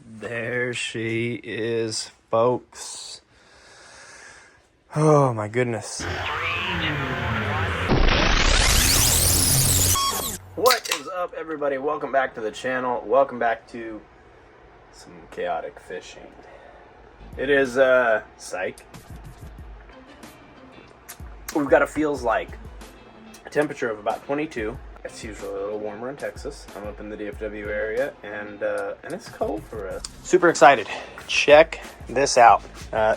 There she is, folks. Oh my goodness. What is up, everybody? Welcome back to the channel. Welcome back to some chaotic fishing. It is psych. We've got a feels like a temperature of about 22. It's usually a little warmer in Texas. I'm up in the DFW area, and it's cold for us. Super excited. Check this out.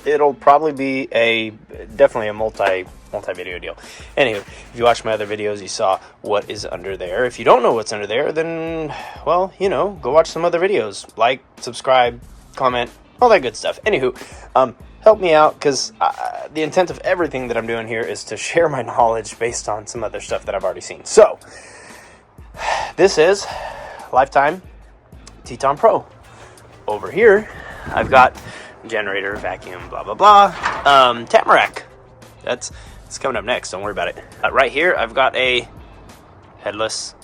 It'll probably be definitely a multi-video deal. Anywho, if you watched my other videos, you saw what is under there. If you don't know what's under there, then, well, go watch some other videos. Like, subscribe, comment, all that good stuff. Anywho, help me out, because the intent of everything that I'm doing here is to share my knowledge based on some other stuff that I've already seen. So, this is Lifetime Teton Pro. Over here, I've got generator, vacuum, blah, blah, blah. Tamarack. It's coming up next. Don't worry about it. Right here, I've got a headless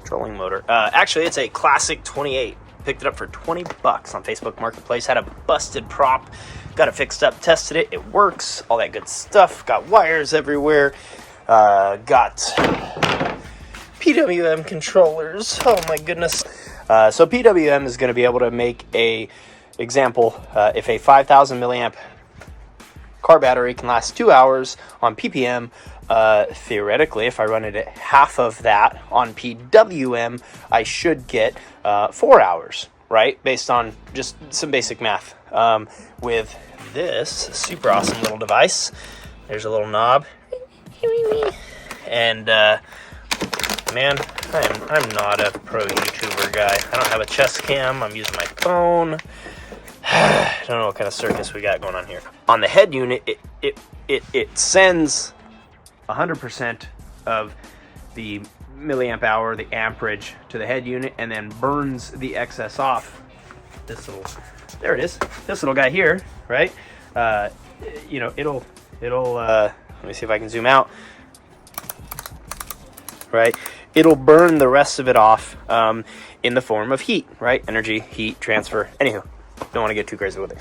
trolling motor. Actually, it's a classic 28. Picked it up for 20 bucks on Facebook Marketplace. Had a busted prop. Got it fixed up, tested it. It works. All that good stuff. Got wires everywhere. Got PWM controllers. Oh my goodness. So PWM is going to be able to make a example. If a 5,000 milliamp car battery can last 2 hours on PPM, theoretically, if I run it at half of that on PWM, I should get 4 hours, right? Based on just some basic math. With this super awesome little device, there's a little knob, and man, I'm not a pro YouTuber guy. I don't have a chest cam. I'm using my phone. I don't know what kind of circus we got going on here. On the head unit, it sends 100% of the milliamp hour, the amperage, to the head unit, and then burns the excess off. There it is. This little guy here, right? It'll. Let me see if I can zoom out. Right, it'll burn the rest of it off in the form of heat, right? Energy, heat transfer. Anywho, don't want to get too crazy with it.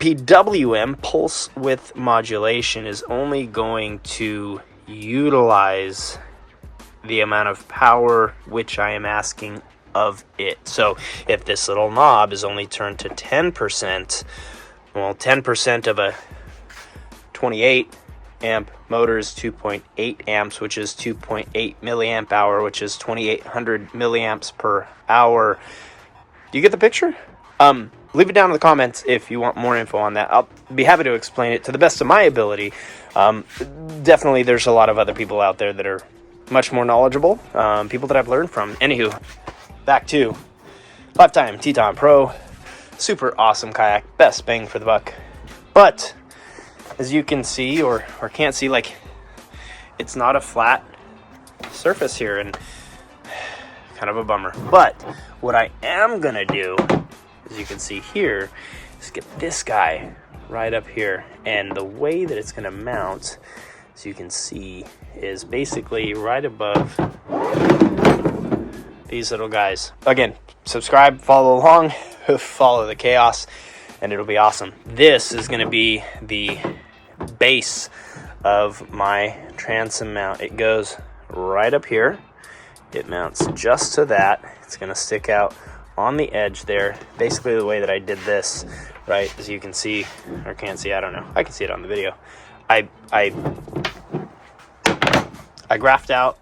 PWM, pulse width modulation, is only going to utilize the amount of power which I am asking of it. So if this little knob is only turned to 10%, well, 10% of a 28 amp motor is 2.8 amps, which is 2.8 milliamp hour, which is 2,800 milliamps per hour. Do you get the picture? Leave it down in the comments if you want more info on that. I'll be happy to explain it to the best of my ability. Definitely, there's a lot of other people out there that are much more knowledgeable, people that I've learned from. Anywho, back to Lifetime Teton Pro. Super awesome kayak, best bang for the buck. But as you can see, or can't see, like, it's not a flat surface here, and kind of a bummer. But what I am gonna do, as you can see here, is get this guy right up here, and the way that it's gonna mount, as you can see, is basically right above these little guys. Again, subscribe, follow along, follow the chaos, and it'll be awesome. This is gonna be the base of my transom mount. It goes right up here. It mounts just to that. It's going to stick out on the edge there. Basically the way that I did this, right, as you can see, or can't see, I don't know. I can see it on the video. I graphed out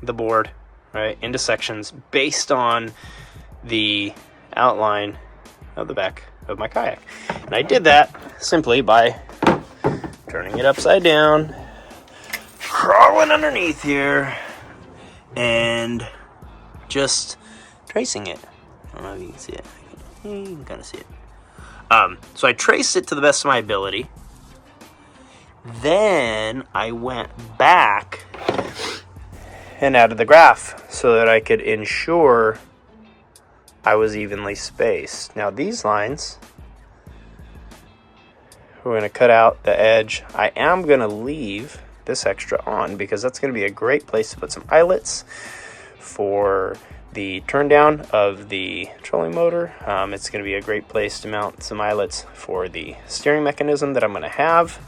the board, right, into sections based on the outline of the back of my kayak. And I did that simply by turning it upside down, crawling underneath here, and just tracing it. I don't know if you can see it. You can kind of see it. So I traced it to the best of my ability. Then I went back and added the graph so that I could ensure I was evenly spaced. Now these lines, we're going to cut out the edge. I am going to leave this extra on because that's going to be a great place to put some eyelets for the turn down of the trolling motor. It's going to be a great place to mount some eyelets for the steering mechanism that I'm going to have.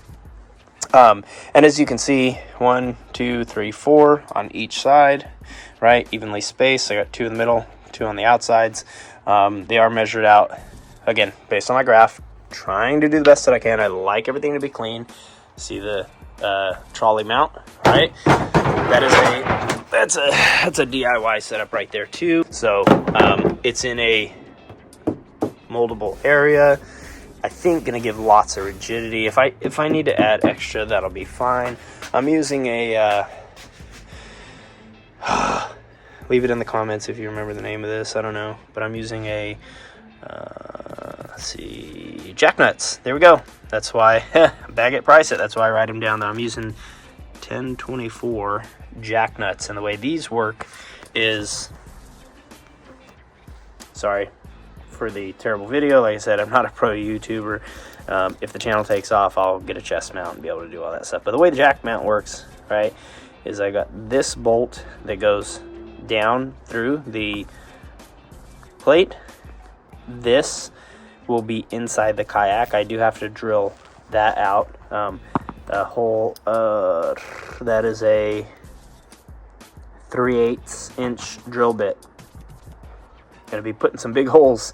And as you can see, 1, 2, 3, 4 on each side, right? Evenly spaced. I got 2 in the middle, 2 on the outsides. They are measured out, again, based on my graph, trying to do the best that I can. I like everything to be clean. See the trolley mount, right? That's a DIY setup right there too. So it's in a moldable area. I think gonna give lots of rigidity. If I need to add extra, that'll be fine. I'm using a leave it in the comments if you remember the name of this. I don't know, but I'm using a let's see, jack nuts. There we go. That's why bag it, price it. That's why I write them down. That I'm using 1024 jack nuts, and the way these work is, sorry for the terrible video. Like I said, I'm not a pro YouTuber. If the channel takes off, I'll get a chest mount and be able to do all that stuff. But the way the jack mount works, right, is I got this bolt that goes down through the plate. This will be inside the kayak. I do have to drill that out. A hole, that is a 3/8 inch drill bit. Gonna be putting some big holes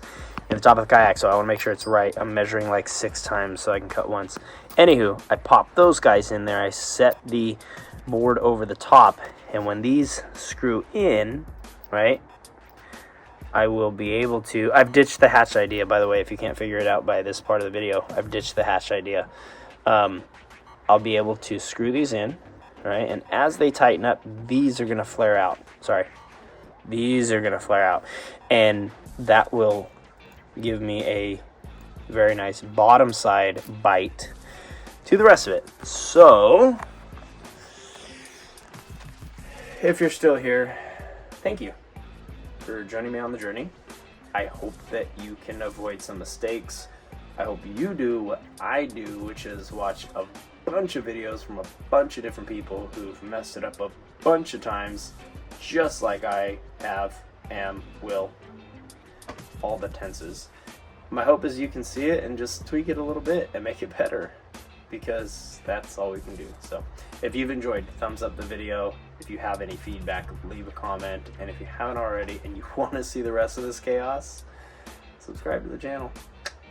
in the top of the kayak, so I want to make sure it's right. I'm measuring like 6 times so I can cut once. Anywho, I pop those guys in there. I set the board over the top, and when these screw in, right, I will be able to, I've ditched the hatch idea, by the way, if you can't figure it out by this part of the video. I've ditched the hatch idea. I'll be able to screw these in, right, and as they tighten up, these are going to flare out. Sorry. These are going to flare out, and that will give me a very nice bottom side bite to the rest of it. So, if you're still here, thank you for joining me on the journey. I hope that you can avoid some mistakes. I hope you do what I do, which is watch a bunch of videos from a bunch of different people who've messed it up a bunch of times, just like I have, am, will, all the tenses. My hope is you can see it and just tweak it a little bit and make it better, because that's all we can do. So if you've enjoyed, thumbs up the video. If you have any feedback, leave a comment. And if you haven't already and you want to see the rest of this chaos, subscribe to the channel.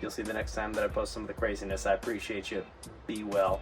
You'll see the next time that I post some of the craziness. I appreciate you. Be well.